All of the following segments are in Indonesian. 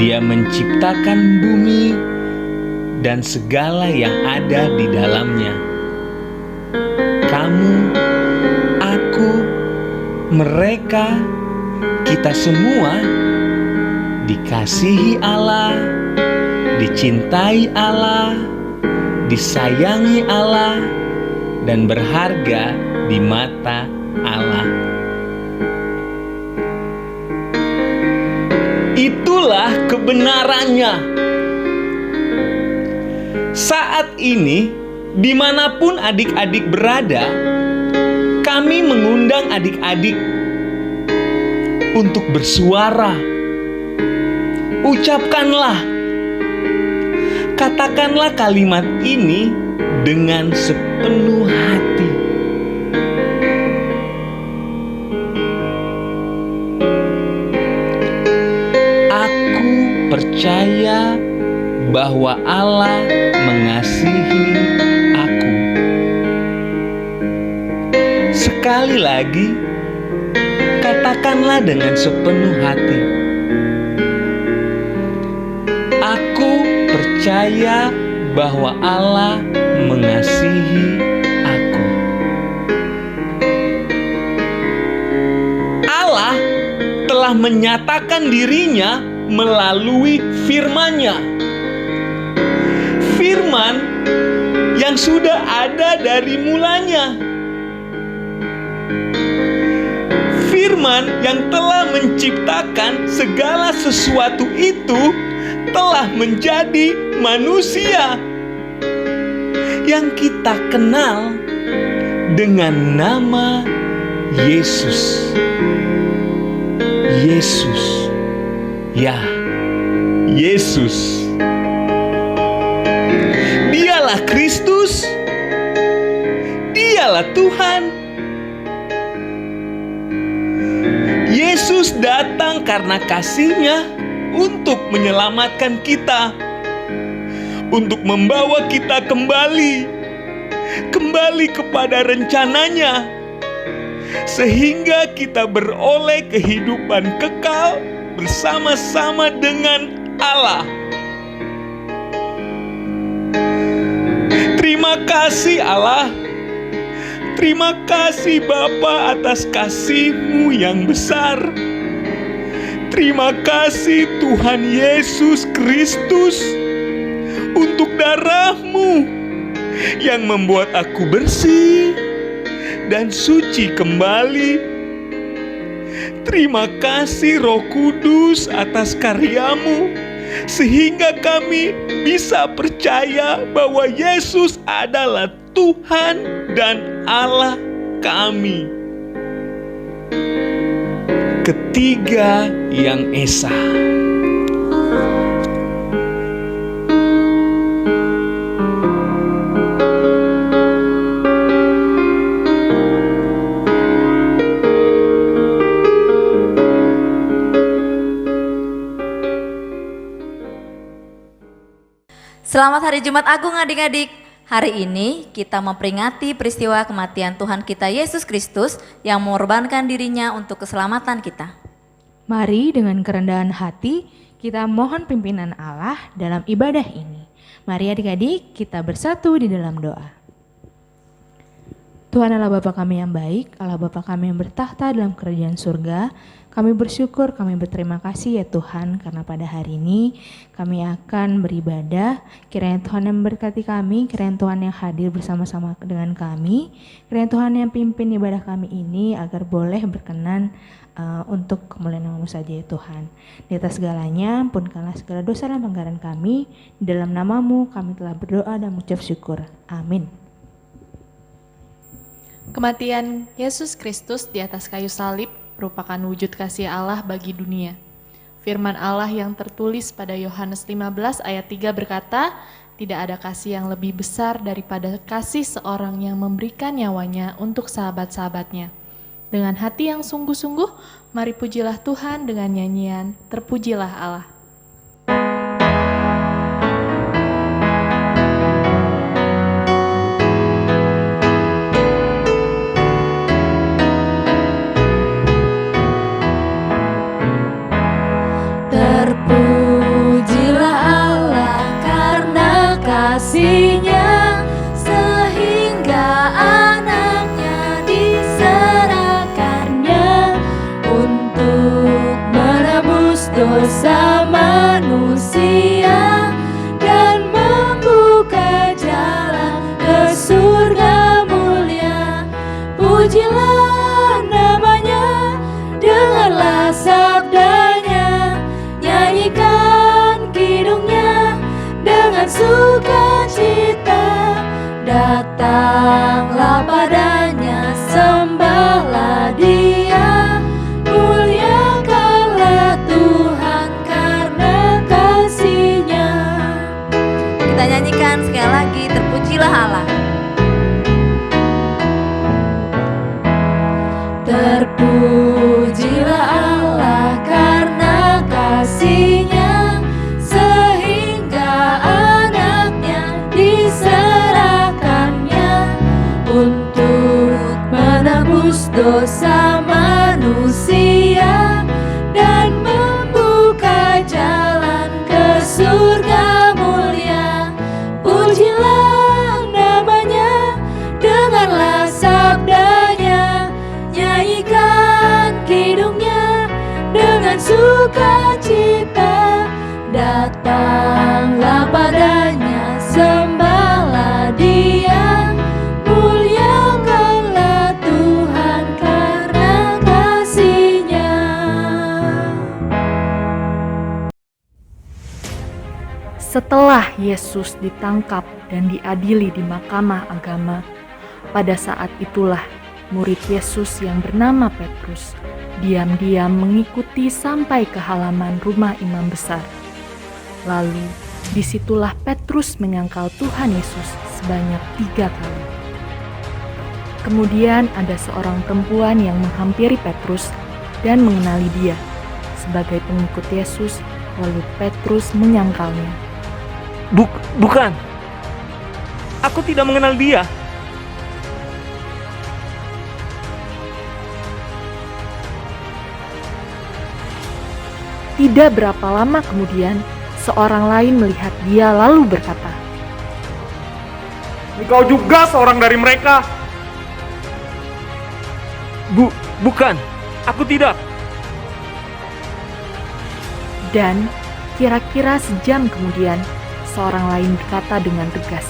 Dia menciptakan bumi dan segala yang ada di dalamnya. Kamu, aku, mereka, kita semua dikasihi Allah, dicintai Allah, disayangi Allah, dan berharga di mata Allah. Itulah kebenarannya. Saat ini, dimanapun adik-adik berada, kami mengundang adik-adik untuk bersuara. Ucapkanlah, katakanlah kalimat ini dengan sepenuh hati. Aku percaya bahwa Allah mengasihi aku. Sekali lagi, katakanlah dengan sepenuh hati. Aku percaya bahwa Allah mengasihi aku. Allah telah menyatakan dirinya melalui firman-Nya. Firman yang sudah ada dari mulanya. Firman yang telah menciptakan segala sesuatu itu telah menjadi manusia yang kita kenal dengan nama Yesus. Yesus. Ya, Yesus. Dialah Kristus. Dialah Tuhan. Yesus datang karena kasih-Nya untuk menyelamatkan kita, untuk membawa kita kembali kepada rencana-Nya, sehingga kita beroleh kehidupan kekal bersama-sama dengan Allah. Terima kasih Allah. Terima kasih Bapa atas kasih-Mu yang besar. Terima kasih Tuhan Yesus Kristus untuk darah-Mu yang membuat aku bersih dan suci kembali. Terima kasih Roh Kudus atas karya-Mu sehingga kami bisa percaya bahwa Yesus adalah Tuhan dan Allah kami. Ketiga yang esa. Selamat Hari Jumat Agung adik-adik. Hari ini kita memperingati peristiwa kematian Tuhan kita Yesus Kristus yang mengorbankan dirinya untuk keselamatan kita. Mari dengan kerendahan hati kita mohon pimpinan Allah dalam ibadah ini. Mari adik-adik kita bersatu di dalam doa. Tuhan Allah Bapa kami yang baik, Allah Bapa kami yang bertahta dalam kerajaan surga, kami bersyukur, kami berterima kasih ya Tuhan, karena pada hari ini kami akan beribadah. Kiranya Tuhan yang memberkati kami, kiranya Tuhan yang hadir bersama-sama dengan kami, kiranya Tuhan yang pimpin ibadah kami ini agar boleh berkenan untuk kemuliaan nama-Mu saja ya Tuhan. Di atas segalanya, ampunkanlah segala dosa dan pelanggaran kami. Di dalam nama-Mu kami telah berdoa dan mengucap syukur. Amin. Kematian Yesus Kristus di atas kayu salib merupakan wujud kasih Allah bagi dunia. Firman Allah yang tertulis pada Yohanes 15 ayat 3 berkata, "Tidak ada kasih yang lebih besar daripada kasih seorang yang memberikan nyawanya untuk sahabat-sahabatnya." Dengan hati yang sungguh-sungguh, mari pujilah Tuhan dengan nyanyian "Terpujilah Allah". Terpujilah dosa manusia dan membuka jalan ke surga mulia. Pujilah namanya, dengarlah sabdanya, nyanyikan kidungnya dengan sukacita. Datanglah padanya, sembahlah Dia, muliakanlah Tuhan karena kasih-Nya. Kita nyanyikan sekali lagi, terpujilah Allah. Terpujilah Allah karena kasih-Nya, sehingga anaknya diserahkannya untuk menebus dosa manusia dan membuka jalan ke surga mulia. Pujilah namanya, dengarlah sabdanya, nyanyikan kidungnya dengan sukacita. Datanglah padanya, sembahlah Dia, muliakanlah Tuhan karena kasih-Nya. Setelah Yesus ditangkap dan diadili di mahkamah agama, pada saat itulah murid Yesus yang bernama Petrus diam-diam mengikuti sampai ke halaman rumah imam besar. Lalu disitulah Petrus menyangkal Tuhan Yesus sebanyak 3 kali. Kemudian ada seorang perempuan yang menghampiri Petrus dan mengenali dia sebagai pengikut Yesus, lalu Petrus menyangkalnya. Bukan. Aku tidak mengenal dia. Tidak berapa lama kemudian, seorang lain melihat dia lalu berkata, Engkau juga seorang dari mereka. Bukan. Aku tidak. dan kira-kira sejam kemudian, seorang lain berkata dengan tegas,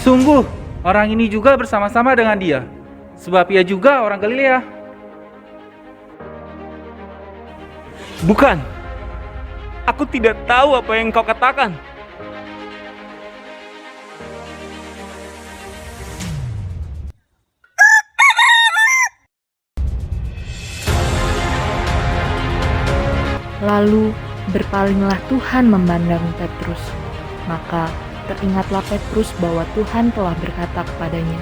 Sungguh, orang ini juga bersama-sama dengan dia, sebab ia juga orang Galilea. Bukan. Aku tidak tahu apa yang kau katakan. Lalu berpalinglah Tuhan memandang Petrus. Maka teringatlah Petrus bahwa Tuhan telah berkata kepadanya,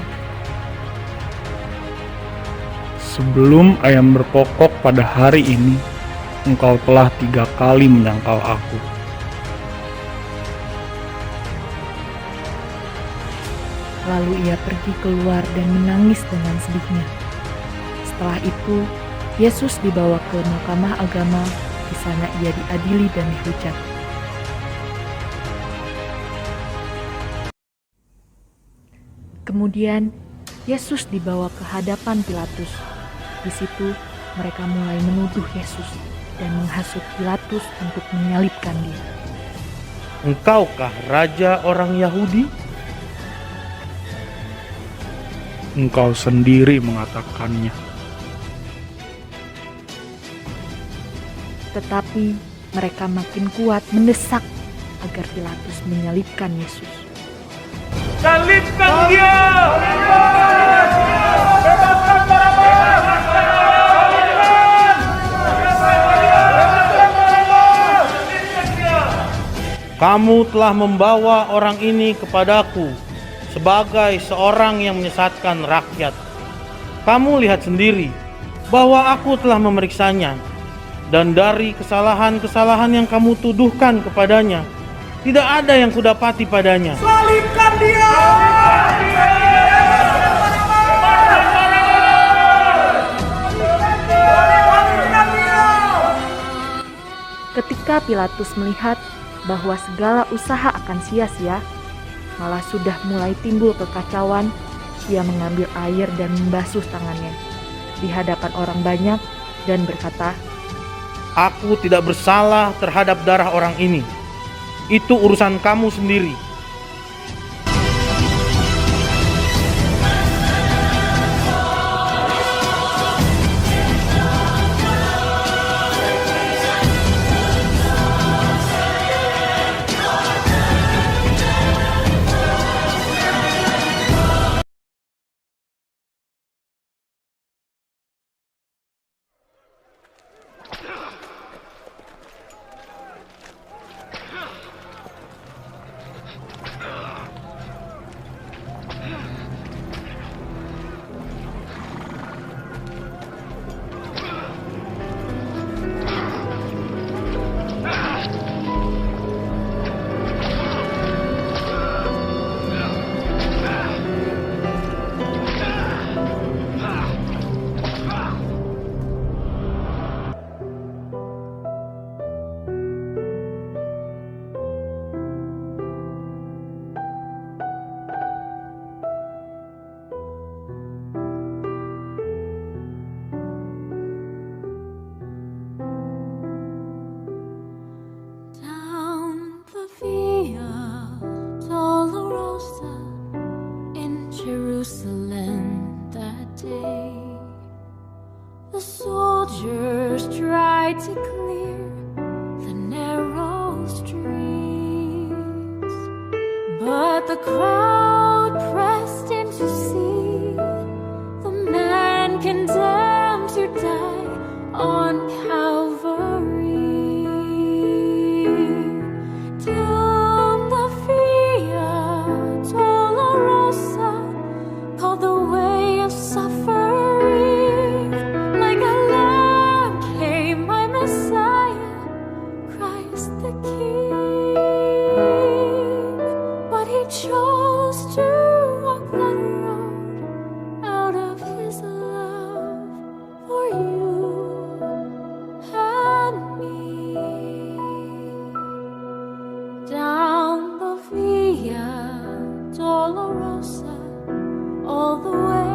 Sebelum ayam berkokok pada hari ini, engkau telah 3 kali menyangkal aku. Lalu ia pergi keluar dan menangis dengan sedihnya. Setelah itu, Yesus dibawa ke mahkamah agama. Di sana ia diadili dan dihujat. Kemudian Yesus dibawa ke hadapan Pilatus. Di situ mereka mulai menuduh Yesus dan menghasut Pilatus untuk menyalibkan dia. Engkaukah raja orang Yahudi? Engkau sendiri mengatakannya. Tetapi mereka makin kuat mendesak agar Pilatus menyalibkan Yesus. Salibkan dia! Kamu telah membawa orang ini kepadaku sebagai seorang yang menyesatkan rakyat. Kamu lihat sendiri bahwa aku telah memeriksanya, dan dari kesalahan-kesalahan yang kamu tuduhkan kepadanya, tidak ada yang kudapati padanya. Salibkan dia! Ketika Pilatus melihat bahwa segala usaha akan sia-sia, malah sudah mulai timbul kekacauan, ia mengambil air dan membasuh tangannya di hadapan orang banyak dan berkata, Aku tidak bersalah terhadap darah orang ini. Itu urusan kamu sendiri. Down the Via Dolorosa in Jerusalem that day, the soldiers tried to clear the narrow streets, but the crowd pressed in to see the man condemned to die on Calvary. Down the Via Dolorosa, called the way of suffering, like a lamb came my Messiah, Christ the King. But he chose to walk that road out of his love for you and me. Down the Via Dolorosa, all the way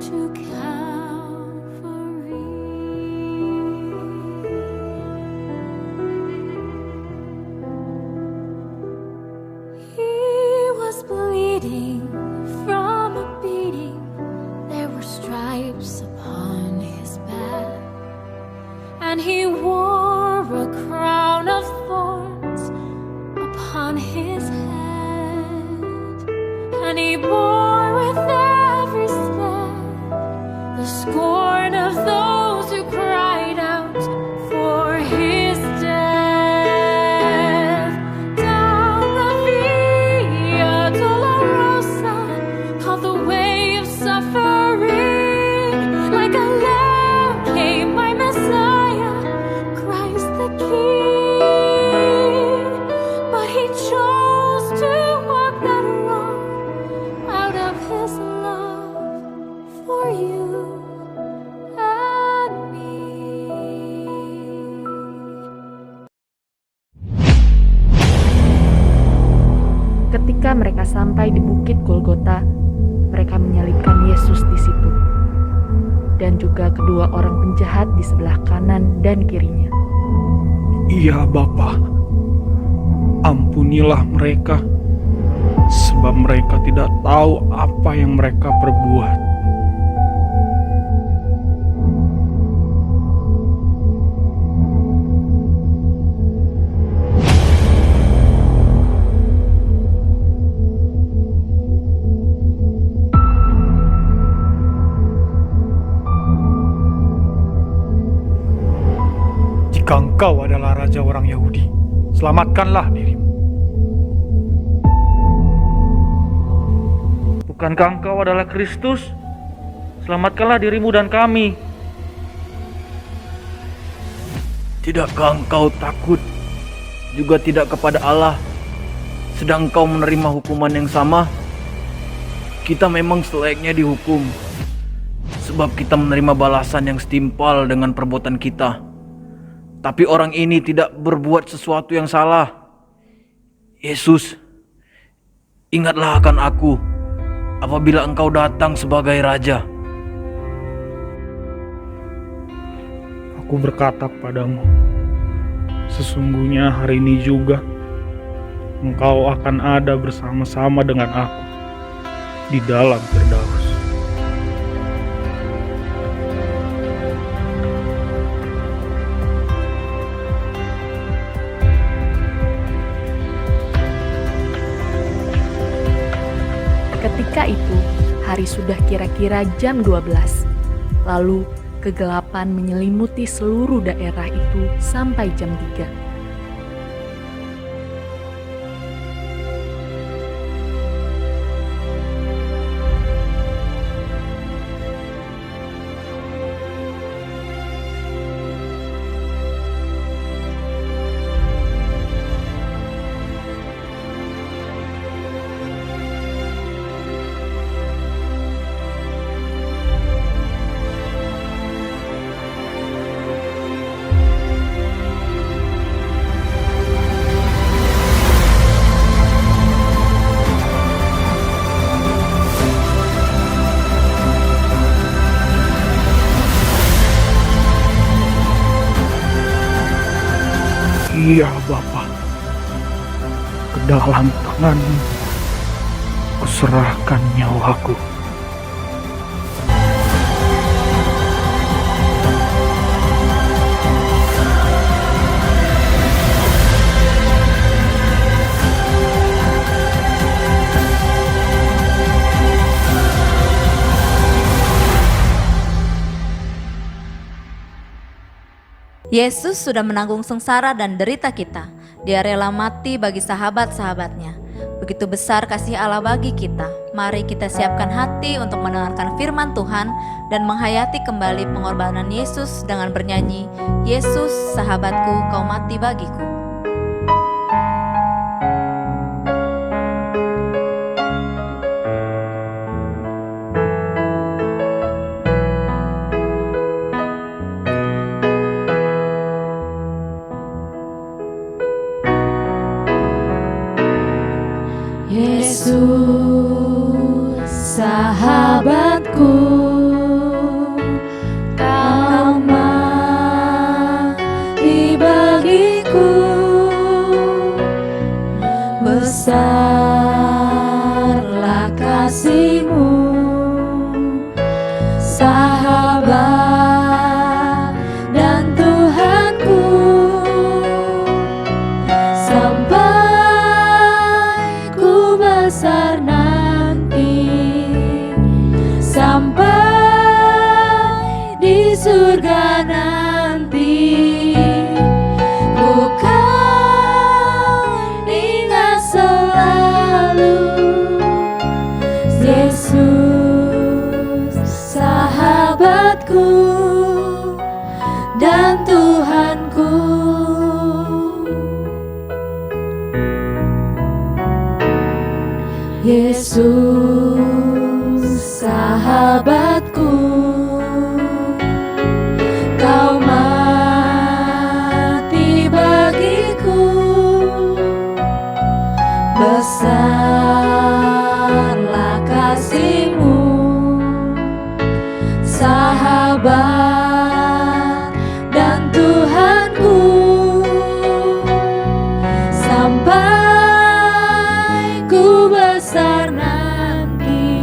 to Calvary. He was bleeding from a beating, there were stripes upon his back, and he wore a crown of thorns upon his head, and he bore with every step the scorn of those who cried out for his death. Down the Via Dolorosa, called the way of suffering, like a lamb came my Messiah, Christ the King. But he chose to walk that road out of his love for you and me. Ketika mereka sampai di Bukit Golgota, mereka menyalibkan Yesus di situ, dan juga kedua orang penjahat di sebelah kanan dan kirinya. Iya Bapa, ampunilah mereka, sebab mereka tidak tahu apa yang mereka perbuat. Jika engkau adalah raja orang Yahudi, selamatkanlah dirimu. Bukankah engkau adalah Kristus? Selamatkanlah dirimu dan kami. Tidakkah engkau takut juga tidak kepada Allah, sedang engkau menerima hukuman yang sama? Kita memang selayaknya dihukum, sebab kita menerima balasan yang setimpal dengan perbuatan kita. Tapi orang ini tidak berbuat sesuatu yang salah. Yesus, ingatlah akan aku apabila engkau datang sebagai raja. Aku berkata kepadamu, sesungguhnya hari ini juga engkau akan ada bersama-sama dengan aku di dalam Firdaus. Ketika itu, hari sudah kira-kira jam 12. Lalu, kegelapan menyelimuti seluruh daerah itu sampai jam 3. Iya Bapa, ke dalam tangan-Mu kuserahkan nyawaku. Yesus sudah menanggung sengsara dan derita kita. Dia rela mati bagi sahabat-sahabatnya. Begitu besar kasih Allah bagi kita. Mari kita siapkan hati untuk mendengarkan firman Tuhan dan menghayati kembali pengorbanan Yesus dengan bernyanyi, Yesus sahabatku, kau mati bagiku. Yesus sahabatku, kau mati bagiku. Besarlah kasih-Mu, sahabat dan Tuhanku, sampai ku besar nanti, sampai di surga nanti, ku kan ingat selalu Yesus sahabatku dan Tuhanku. Yesus sahabatku, kau mati bagiku. Besarlah kasih-Mu, sahabat dan Tuhanku, sampai ku besar nanti,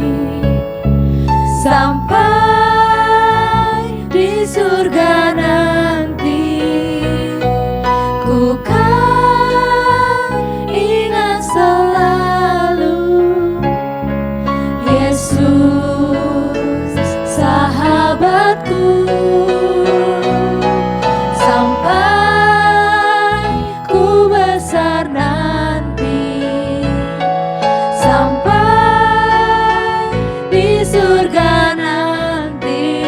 sampai di surga nanti, ku kan ingat selalu Yesus sahabatku, sampai ku besar nanti, sampai di surga nanti,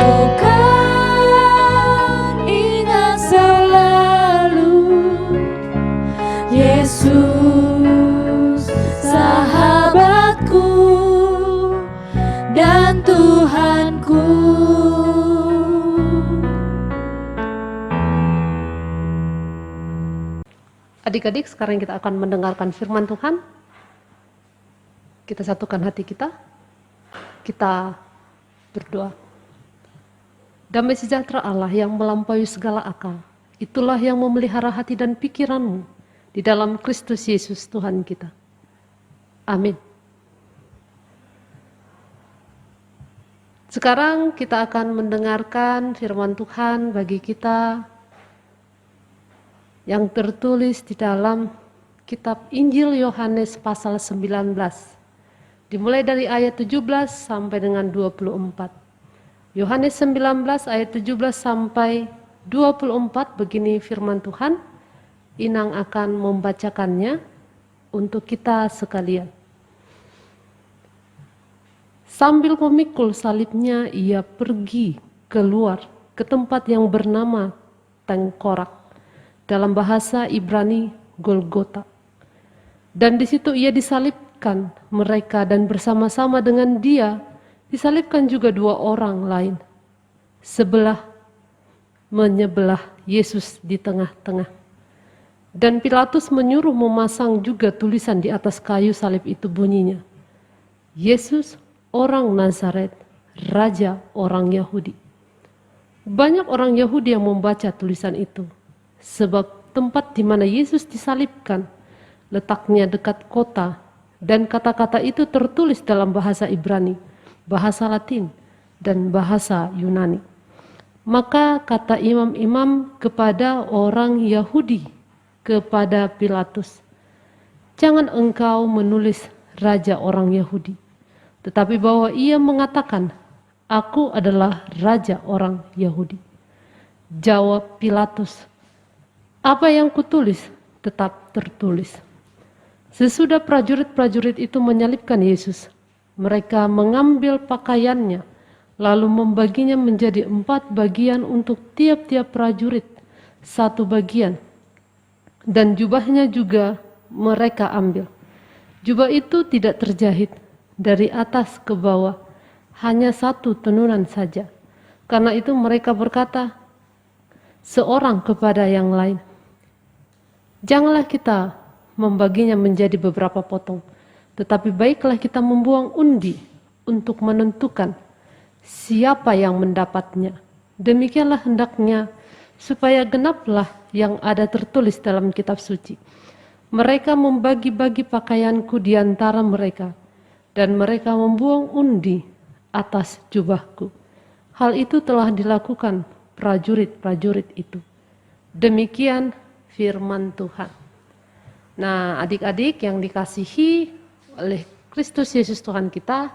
ku kan ingat selalu Yesus sahabatku dan Tuhanku. Adik-adik, sekarang kita akan mendengarkan firman Tuhan. Kita satukan hati kita. Kita berdoa. Damai sejahtera Allah yang melampaui segala akal, itulah yang memelihara hati dan pikiranmu di dalam Kristus Yesus Tuhan kita. Amin. Sekarang kita akan mendengarkan firman Tuhan bagi kita yang tertulis di dalam kitab Injil Yohanes pasal 19. Dimulai dari ayat 17 sampai dengan 24. Yohanes 19 ayat 17 sampai 24, begini firman Tuhan. Inang akan membacakannya untuk kita sekalian. Sambil memikul salibnya, ia pergi keluar ke tempat yang bernama Tengkorak, dalam bahasa Ibrani Golgota. Dan di situ ia disalibkan mereka, dan bersama-sama dengan dia disalibkan juga 2 orang lain, sebelah menyebelah Yesus di tengah-tengah. Dan Pilatus menyuruh memasang juga tulisan di atas kayu salib itu, bunyinya, Yesus orang Nazaret, Raja orang Yahudi. Banyak orang Yahudi yang membaca tulisan itu, sebab tempat di mana Yesus disalibkan letaknya dekat kota, dan kata-kata itu tertulis dalam bahasa Ibrani, bahasa Latin, dan bahasa Yunani. Maka kata imam-imam kepada orang Yahudi, kepada Pilatus, jangan engkau menulis Raja orang Yahudi, tetapi bahwa ia mengatakan, aku adalah Raja orang Yahudi. Jawab Pilatus, apa yang kutulis tetap tertulis. Sesudah prajurit-prajurit itu menyalibkan Yesus, mereka mengambil pakaiannya, lalu membaginya menjadi 4 bagian untuk tiap-tiap prajurit 1 bagian. Dan jubahnya juga mereka ambil. Jubah itu tidak terjahit dari atas ke bawah, hanya 1 tenunan saja. Karena itu mereka berkata seorang kepada yang lain, janganlah kita membaginya menjadi beberapa potong, tetapi baiklah kita membuang undi untuk menentukan siapa yang mendapatnya. Demikianlah hendaknya, supaya genaplah yang ada tertulis dalam kitab suci. Mereka membagi-bagi pakaianku di antara mereka, dan mereka membuang undi atas jubahku. Hal itu telah dilakukan prajurit-prajurit itu. Demikian firman Tuhan. Nah, adik-adik yang dikasihi oleh Kristus Yesus Tuhan kita,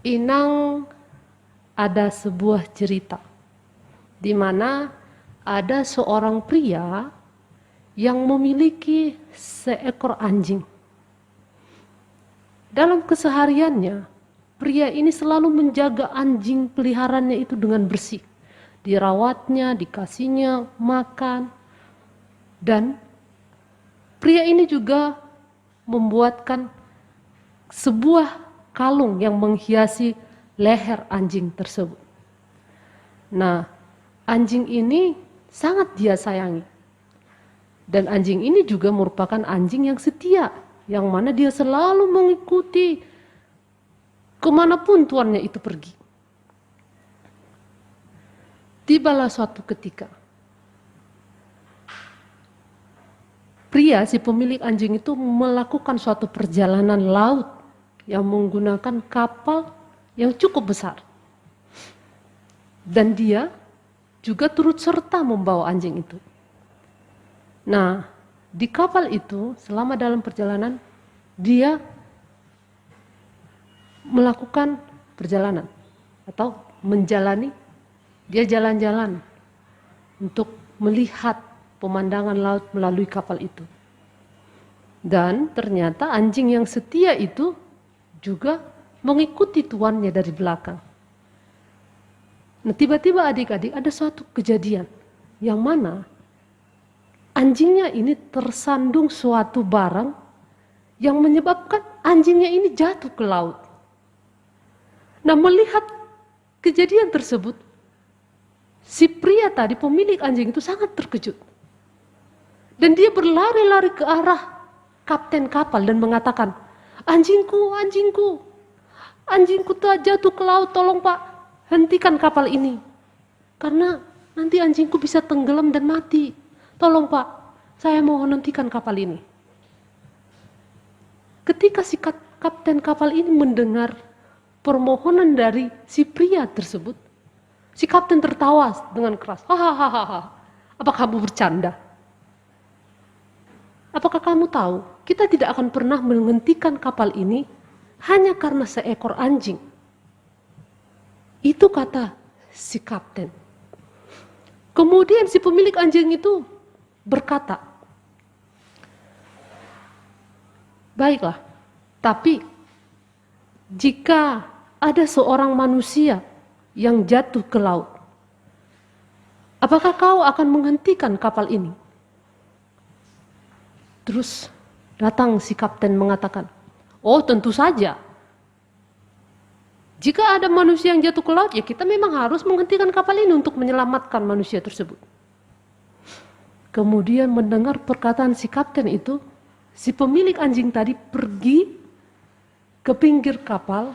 Inang ada sebuah cerita di mana ada seorang pria yang memiliki seekor anjing. Dalam kesehariannya, pria ini selalu menjaga anjing peliharaannya itu dengan bersih. Dirawatnya, dikasihnya makan, dan pria ini juga membuatkan sebuah kalung yang menghiasi leher anjing tersebut. Nah, anjing ini sangat dia sayangi. Dan anjing ini juga merupakan anjing yang setia, yang mana dia selalu mengikuti kemanapun tuannya itu pergi. Tibalah suatu ketika, pria si pemilik anjing itu melakukan suatu perjalanan laut yang menggunakan kapal yang cukup besar. Dan dia juga turut serta membawa anjing itu. Nah, di kapal itu selama dalam perjalanan dia melakukan perjalanan atau menjalani, dia jalan-jalan untuk melihat pemandangan laut melalui kapal itu. Dan ternyata anjing yang setia itu juga mengikuti tuannya dari belakang. Nah, tiba-tiba adik-adik ada suatu kejadian yang mana anjingnya ini tersandung suatu barang yang menyebabkan anjingnya ini jatuh ke laut. Nah, melihat kejadian tersebut, si pria tadi, pemilik anjing itu sangat terkejut. Dan dia berlari-lari ke arah kapten kapal dan mengatakan, anjingku, anjingku, anjingku telah jatuh ke laut, tolong Pak. hentikan kapal ini, karena nanti anjingku bisa tenggelam dan mati. Tolong Pak, saya mohon hentikan kapal ini. Ketika si kapten kapal ini mendengar permohonan dari si pria tersebut, si kapten tertawa dengan keras. Hahaha, apa kamu bercanda? Apakah kamu tahu, kita tidak akan pernah menghentikan kapal ini hanya karena seekor anjing. Itu kata si kapten. Kemudian si pemilik anjing itu berkata, baiklah, tapi jika ada seorang manusia yang jatuh ke laut, apakah kau akan menghentikan kapal ini? Terus datang si kapten mengatakan, oh tentu saja. Jika ada manusia yang jatuh ke laut, ya kita memang harus menghentikan kapal ini untuk menyelamatkan manusia tersebut. Kemudian mendengar perkataan si kapten itu, si pemilik anjing tadi pergi ke pinggir kapal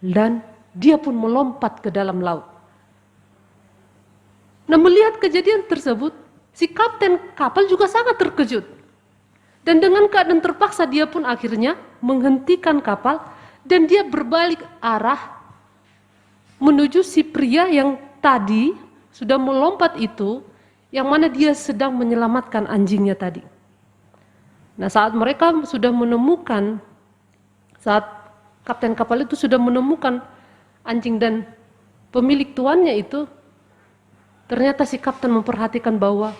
dan dia pun melompat ke dalam laut. Nah, melihat kejadian tersebut, si kapten kapal juga sangat terkejut. Dan dengan keadaan terpaksa dia pun akhirnya menghentikan kapal dan dia berbalik arah menuju si pria yang tadi sudah melompat itu, yang mana dia sedang menyelamatkan anjingnya tadi. Nah, saat mereka sudah menemukan, saat kapten kapal itu sudah menemukan anjing dan pemilik tuannya itu, ternyata si kapten memperhatikan bahwa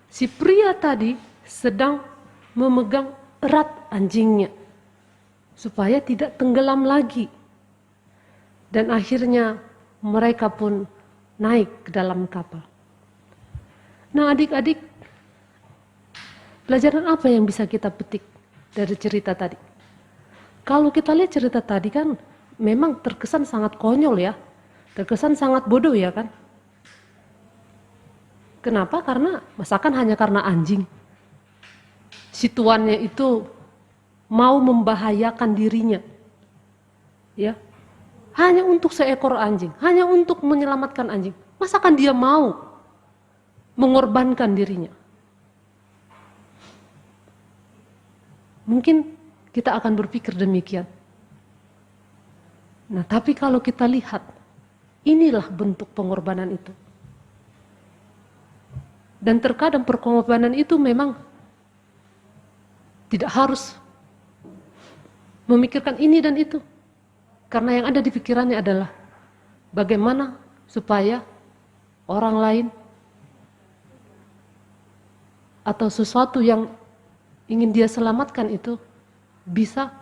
si pria tadi sedang memegang erat anjingnya supaya tidak tenggelam lagi. Dan akhirnya mereka pun naik ke dalam kapal. Nah, adik-adik, pelajaran apa yang bisa kita petik dari cerita tadi? Kalau kita lihat cerita tadi kan memang terkesan sangat konyol ya, terkesan sangat bodoh ya kan? Kenapa? Karena masakan hanya karena anjing. Si tuannya itu mau membahayakan dirinya. Ya. Hanya untuk seekor anjing, hanya untuk menyelamatkan anjing. Masakan dia mau mengorbankan dirinya? Mungkin kita akan berpikir demikian. Nah, tapi kalau kita lihat, inilah bentuk pengorbanan itu. Dan terkadang pengorbanan itu memang tidak harus memikirkan ini dan itu. Karena yang ada di pikirannya adalah bagaimana supaya orang lain atau sesuatu yang ingin dia selamatkan itu bisa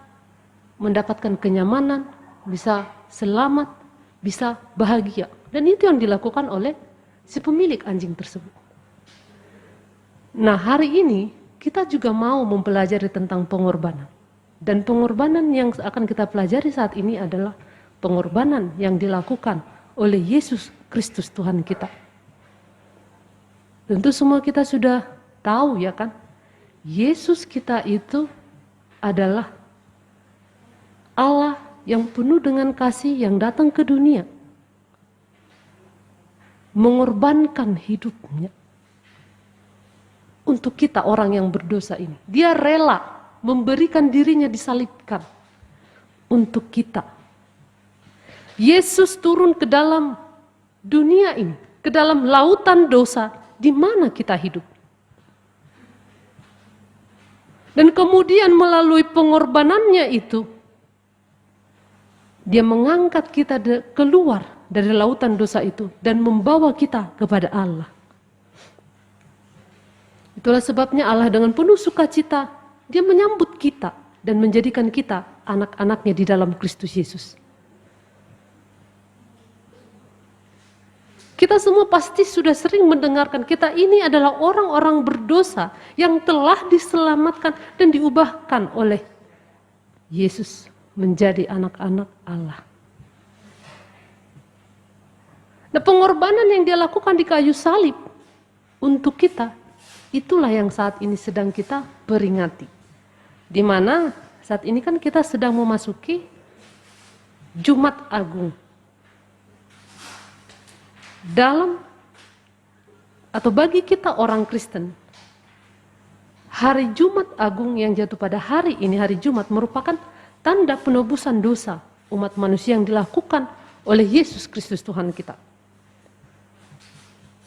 mendapatkan kenyamanan, bisa selamat, bisa bahagia. Dan itu yang dilakukan oleh si pemilik anjing tersebut. Nah, hari ini kita juga mau mempelajari tentang pengorbanan. Dan pengorbanan yang akan kita pelajari saat ini adalah pengorbanan yang dilakukan oleh Yesus Kristus Tuhan kita. Tentu semua kita sudah tahu ya kan, Yesus kita itu adalah Allah yang penuh dengan kasih yang datang ke dunia, mengorbankan hidupnya untuk kita orang yang berdosa ini. Dia rela memberikan dirinya disalibkan untuk kita. Yesus turun ke dalam dunia ini, ke dalam lautan dosa di mana kita hidup. Dan kemudian melalui pengorbanannya itu, dia mengangkat kita keluar dari lautan dosa itu dan membawa kita kepada Allah. Itulah sebabnya Allah dengan penuh sukacita dia menyambut kita dan menjadikan kita anak-anaknya di dalam Kristus Yesus. Kita semua pasti sudah sering mendengarkan kita ini adalah orang-orang berdosa yang telah diselamatkan dan diubahkan oleh Yesus menjadi anak-anak Allah. Nah, pengorbanan yang dia lakukan di kayu salib untuk kita, itulah yang saat ini sedang kita peringati. Di mana saat ini kan kita sedang memasuki Jumat Agung. dalam atau bagi kita orang Kristen, hari Jumat Agung yang jatuh pada hari ini, hari Jumat, merupakan tanda penebusan dosa umat manusia yang dilakukan oleh Yesus Kristus Tuhan kita.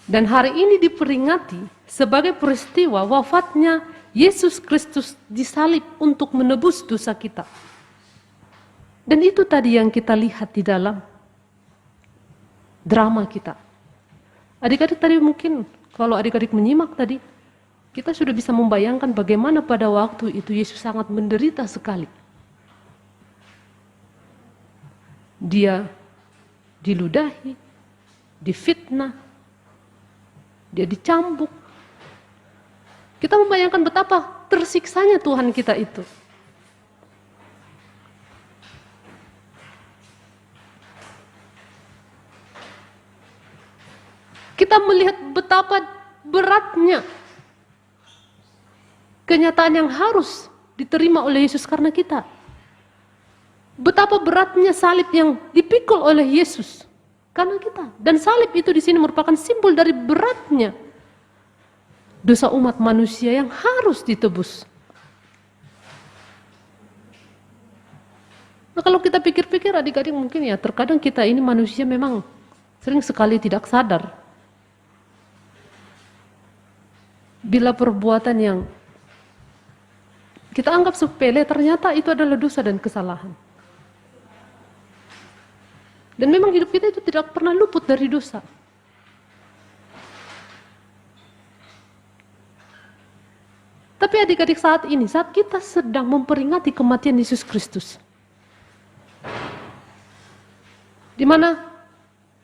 Dan hari ini diperingati sebagai peristiwa wafatnya Yesus Kristus disalib untuk menebus dosa kita. Dan itu tadi yang kita lihat di dalam drama kita. Adik-adik tadi mungkin, kalau adik-adik menyimak tadi, kita sudah bisa membayangkan bagaimana pada waktu itu Yesus sangat menderita sekali. Dia diludahi, difitnah, dia dicambuk. Kita membayangkan betapa tersiksanya Tuhan kita itu. Kita melihat betapa beratnya kenyataan yang harus diterima oleh Yesus karena kita. Betapa beratnya salib yang dipikul oleh Yesus karena kita. Dan salib itu di sini merupakan simbol dari beratnya dosa umat manusia yang harus ditebus. Nah, kalau kita pikir-pikir adik-adik mungkin ya, terkadang kita ini manusia memang sering sekali tidak sadar bila perbuatan yang kita anggap sepele ternyata itu adalah dosa dan kesalahan. Dan memang hidup kita itu tidak pernah luput dari dosa. Tapi adik-adik saat ini, saat kita sedang memperingati kematian Yesus Kristus, di mana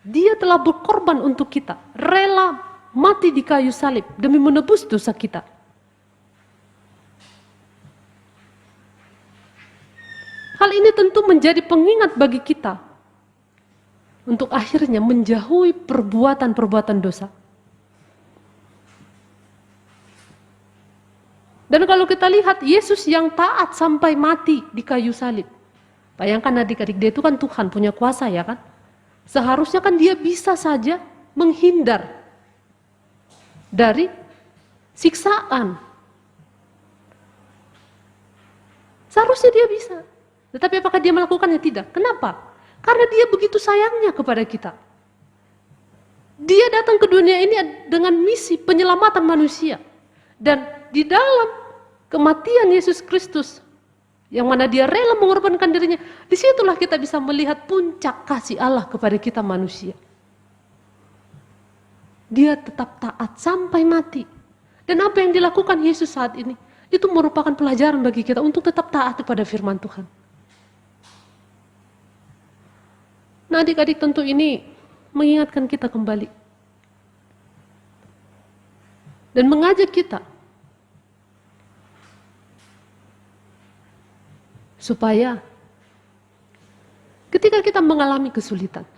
Dia telah berkorban untuk kita, rela mati di kayu salib demi menebus dosa kita. Hal ini tentu menjadi pengingat bagi kita untuk akhirnya menjauhi perbuatan-perbuatan dosa. Dan kalau kita lihat Yesus yang taat sampai mati di kayu salib. Bayangkan adik-adik, dia itu kan Tuhan, punya kuasa ya kan. Seharusnya kan dia bisa saja menghindar dari siksaan. Seharusnya dia bisa. Tetapi apakah dia melakukannya? Tidak. Kenapa? Karena dia begitu sayangnya kepada kita. Dia datang ke dunia ini dengan misi penyelamatan manusia. Dan di dalam kematian Yesus Kristus, yang mana dia rela mengorbankan dirinya, disitulah kita bisa melihat puncak kasih Allah kepada kita manusia. Dia tetap taat sampai mati. Dan apa yang dilakukan Yesus saat ini, itu merupakan pelajaran bagi kita untuk tetap taat kepada firman Tuhan. Nah adik-adik, tentu ini mengingatkan kita kembali. Dan mengajak kita supaya ketika kita mengalami kesulitan,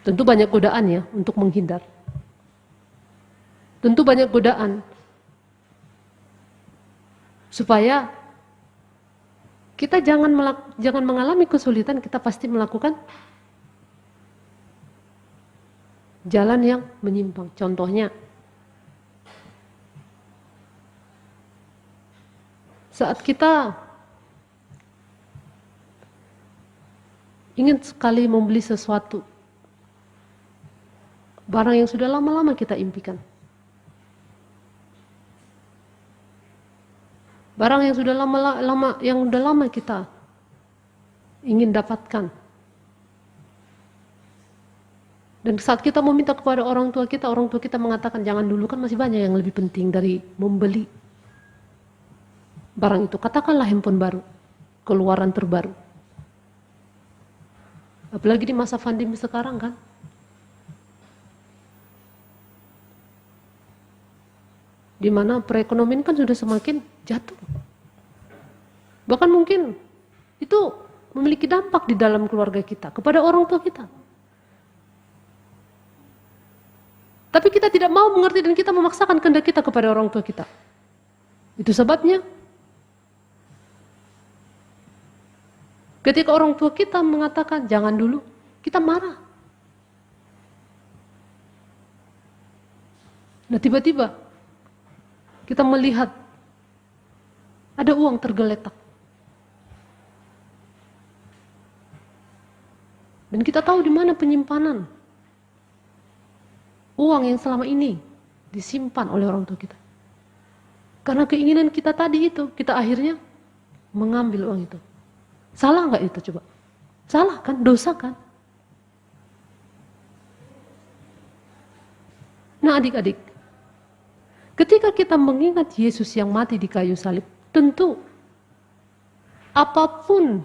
tentu banyak godaan ya untuk menghindar. Tentu banyak godaan supaya kita jangan mengalami kesulitan, kita pasti melakukan jalan yang menyimpang. Contohnya, saat kita ingin sekali membeli sesuatu, barang yang sudah lama-lama kita impikan, barang yang sudah lama kita ingin dapatkan. Dan saat kita meminta kepada orang tua kita mengatakan jangan dulu, kan masih banyak yang lebih penting dari membeli barang itu. Katakanlah handphone baru, keluaran terbaru. Apalagi di masa pandemi sekarang kan. Di mana perekonomian kan sudah semakin jatuh. Bahkan mungkin itu memiliki dampak di dalam keluarga kita, kepada orang tua kita. Tapi kita tidak mau mengerti dan kita memaksakan kehendak kita kepada orang tua kita. Itu sebabnya ketika orang tua kita mengatakan jangan dulu, kita marah. Nah tiba-tiba kita melihat ada uang tergeletak. Dan kita tahu di mana penyimpanan uang yang selama ini disimpan oleh orang tua kita. Karena keinginan kita tadi itu, kita akhirnya mengambil uang itu. Salah nggak itu coba? Salah kan? Dosa kan? Nah adik-adik, ketika kita mengingat Yesus yang mati di kayu salib, tentu apapun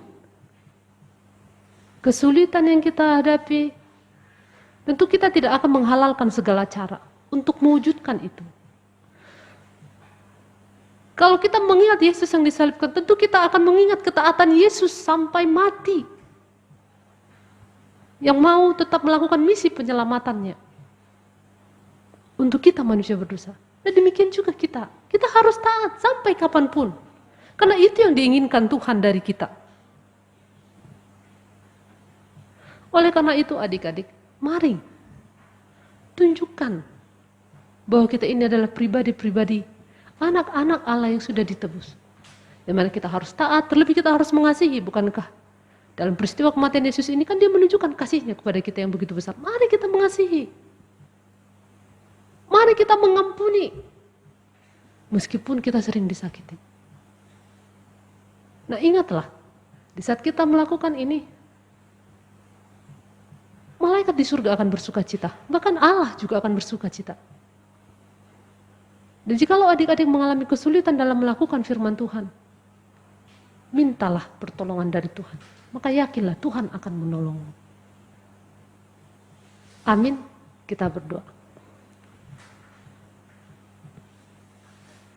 kesulitan yang kita hadapi, tentu kita tidak akan menghalalkan segala cara untuk mewujudkan itu. Kalau kita mengingat Yesus yang disalibkan, tentu kita akan mengingat ketaatan Yesus sampai mati. Yang mau tetap melakukan misi penyelamatannya. Untuk kita manusia berdosa. Dan demikian juga kita. Kita harus taat sampai kapanpun. Karena itu yang diinginkan Tuhan dari kita. Oleh karena itu adik-adik, mari tunjukkan bahwa kita ini adalah pribadi-pribadi anak-anak Allah yang sudah ditebus. Di mana kita harus taat, terlebih kita harus mengasihi, bukankah? Dalam peristiwa kematian Yesus ini kan dia menunjukkan kasihnya kepada kita yang begitu besar. Mari kita mengasihi. Mari kita mengampuni. Meskipun kita sering disakiti. Nah ingatlah, di saat kita melakukan ini, malaikat di surga akan bersuka cita. Bahkan Allah juga akan bersuka cita. Dan jikalau adik-adik mengalami kesulitan dalam melakukan firman Tuhan, mintalah pertolongan dari Tuhan. Maka yakinlah Tuhan akan menolongmu. Amin. Kita berdoa.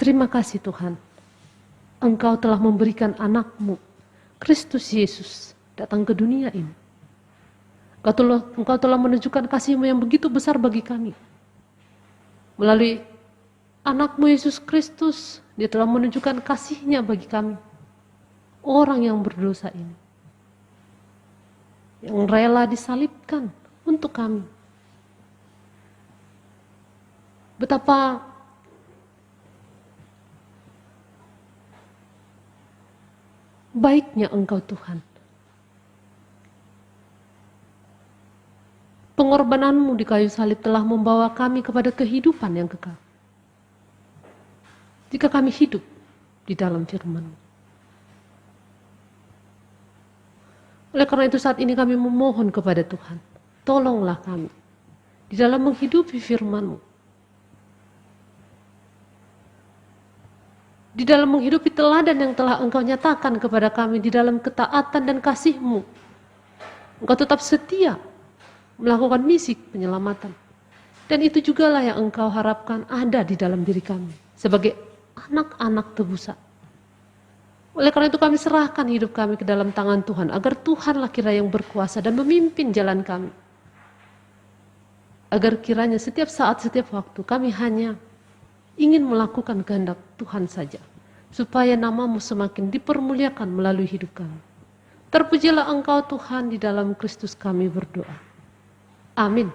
Terima kasih Tuhan. Engkau telah memberikan anak-Mu, Kristus Yesus, datang ke dunia ini. Engkau telah menunjukkan kasih-Mu yang begitu besar bagi kami. Melalui anak-Mu Yesus Kristus, dia telah menunjukkan kasih-Nya bagi kami. Orang yang berdosa ini. Yang rela disalibkan untuk kami. Betapa baiknya Engkau Tuhan. Pengorbanan-Mu di kayu salib telah membawa kami kepada kehidupan yang kekal. Jika kami hidup di dalam firman-Mu. Oleh karena itu saat ini kami memohon kepada Tuhan. Tolonglah kami di dalam menghidupi firman-Mu. Di dalam menghidupi teladan yang telah Engkau nyatakan kepada kami di dalam ketaatan dan kasih-Mu. Engkau tetap setia melakukan misi penyelamatan. Dan itu jugalah yang Engkau harapkan ada di dalam diri kami sebagai anak-anak tebusan. Oleh karena itu kami serahkan hidup kami ke dalam tangan Tuhan, agar Tuhanlah kiranya yang berkuasa dan memimpin jalan kami. Agar kiranya setiap saat, setiap waktu kami hanya ingin melakukan kehendak Tuhan saja, supaya nama-Mu semakin dipermuliakan melalui hidup kami. Terpujilah Engkau Tuhan, di dalam Kristus kami berdoa. Amin.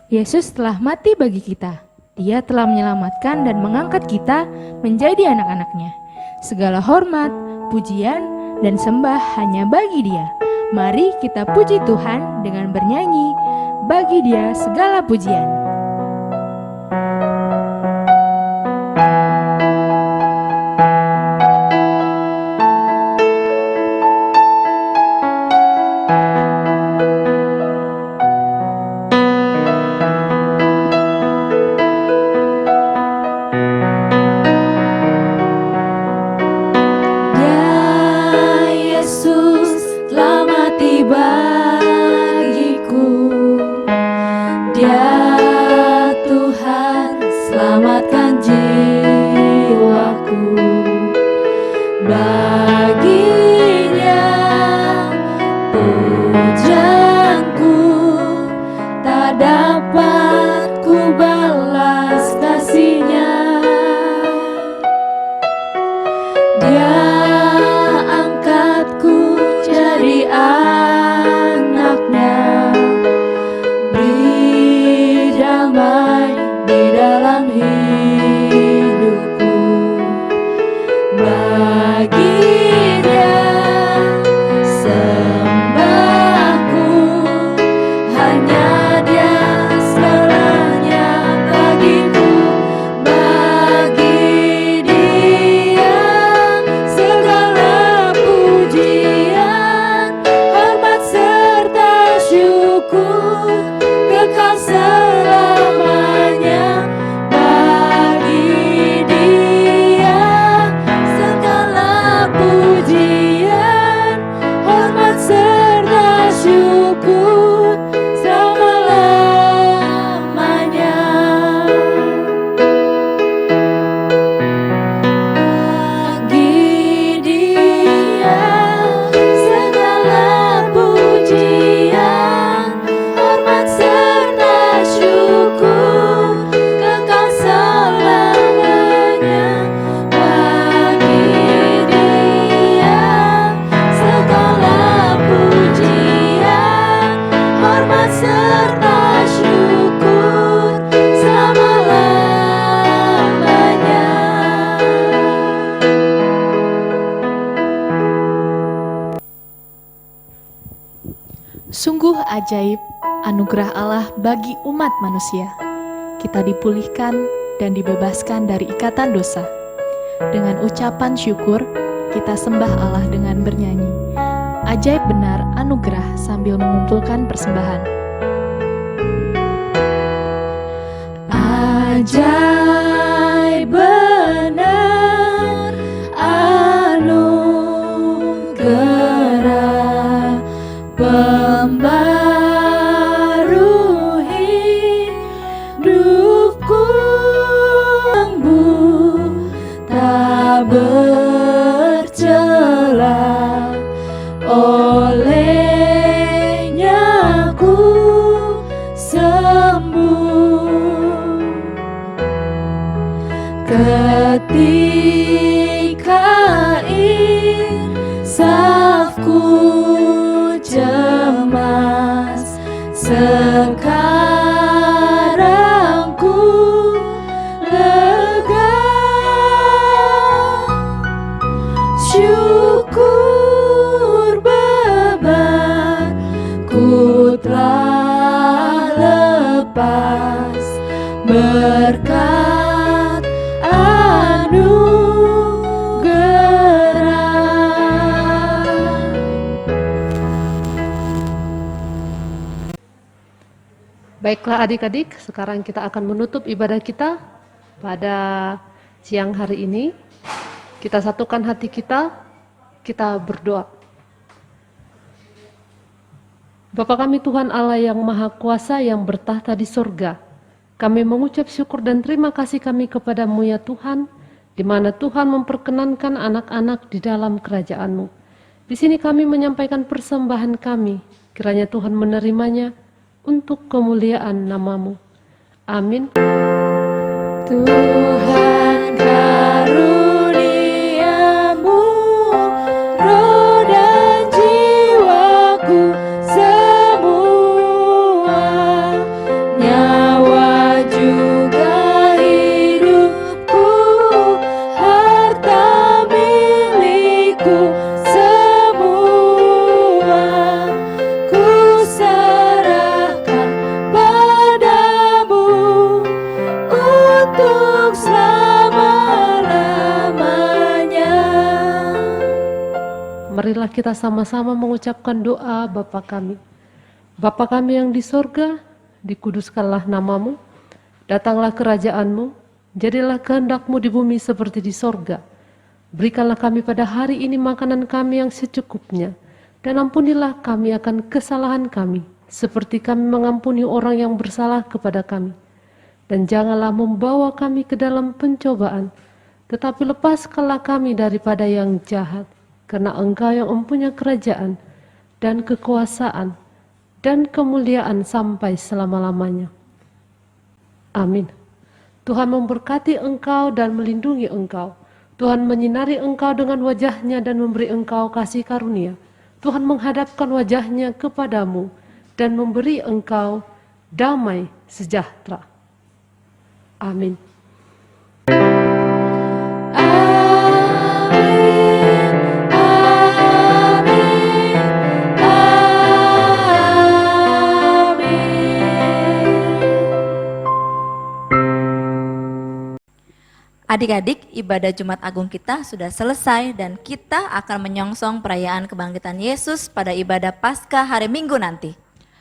Yesus telah mati bagi kita. Dia telah menyelamatkan dan mengangkat kita menjadi anak-anak-Nya. Segala hormat, pujian, dan sembah hanya bagi Dia. Mari kita puji Tuhan dengan bernyanyi, bagi Dia segala pujian. Di kekal selamanya. Bagi Dia segala pujian, hormat serta syukur selama-lamanya. Bagi Dia segala pujian, hormat serta syukur kekal selamanya. Bagi Dia segala pujian, hormat serta syukur selama-lamanya. Sungguh ajaib anugerah Allah bagi umat manusia. Kita dipulihkan dan dibebaskan dari ikatan dosa. Dengan ucapan syukur, kita sembah Allah dengan bernyanyi. Ajaib benar anugerah sambil mengumpulkan persembahan. Ajaib benar anugerah pembaru hidupku, sembuh tak bercela, olehnya ku sembuh. Ketika insafku cemas, sekarang ku lega. Syukur beban ku telah lepas, berkat anugerah. Baiklah adik-adik, sekarang kita akan menutup ibadah kita pada siang hari ini. Kita satukan hati kita berdoa. Bapa kami Tuhan Allah yang Maha Kuasa yang bertahta di sorga, kami mengucap syukur dan terima kasih kami kepadamu ya Tuhan, di mana Tuhan memperkenankan anak-anak di dalam kerajaan-Mu. Di sini kami menyampaikan persembahan kami, kiranya Tuhan menerimanya untuk kemuliaan nama-Mu. Amin. Tuhan karuniamu, roh dan jiwaku semua, nyawa juga hidupku, harta milikku semua, ku serahkan padamu untuk selama-lamanya. Marilah kita sama-sama mengucapkan doa Bapa kami. Bapa kami yang di sorga, dikuduskanlah namamu, datanglah kerajaan-Mu, jadilah kehendak-Mu di bumi seperti di sorga. Berikanlah kami pada hari ini makanan kami yang secukupnya, dan ampunilah kami akan kesalahan kami, seperti kami mengampuni orang yang bersalah kepada kami. Dan janganlah membawa kami ke dalam pencobaan, tetapi lepaskanlah kami daripada yang jahat, karena Engkau yang mempunyai kerajaan dan kekuasaan dan kemuliaan sampai selama-lamanya. Amin. Tuhan memberkati engkau dan melindungi engkau. Tuhan menyinari engkau dengan wajah-Nya dan memberi engkau kasih karunia. Tuhan menghadapkan wajah-Nya kepadamu dan memberi engkau damai sejahtera. Amin. Adik-adik, ibadah Jumat Agung kita sudah selesai dan kita akan menyongsong perayaan kebangkitan Yesus pada ibadah Paskah hari Minggu nanti.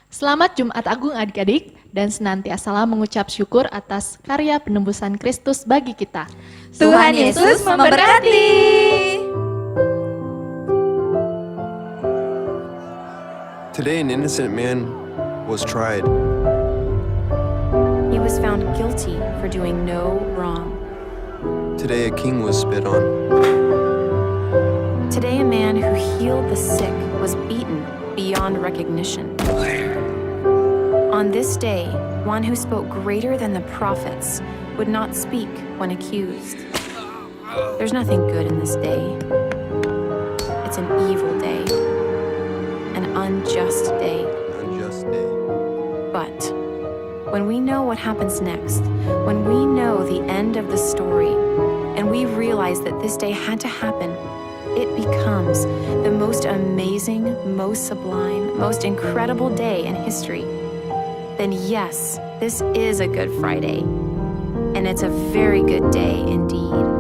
Selamat Jumat Agung adik-adik, dan senantiasalah mengucap syukur atas karya penembusan Kristus bagi kita. Tuhan Yesus memberkati. Today an innocent man was tried. He was found guilty for doing no wrong. Today a king was spit on. Today a man who healed the sick was beaten beyond recognition. On this day, one who spoke greater than the prophets would not speak when accused. There's nothing good in this day. It's an evil day, an unjust day. But when we know what happens next, when we know the end of the story, and we realize that this day had to happen, it becomes the most amazing, most sublime, most incredible day in history. Then yes, this is a Good Friday, and it's a very good day indeed.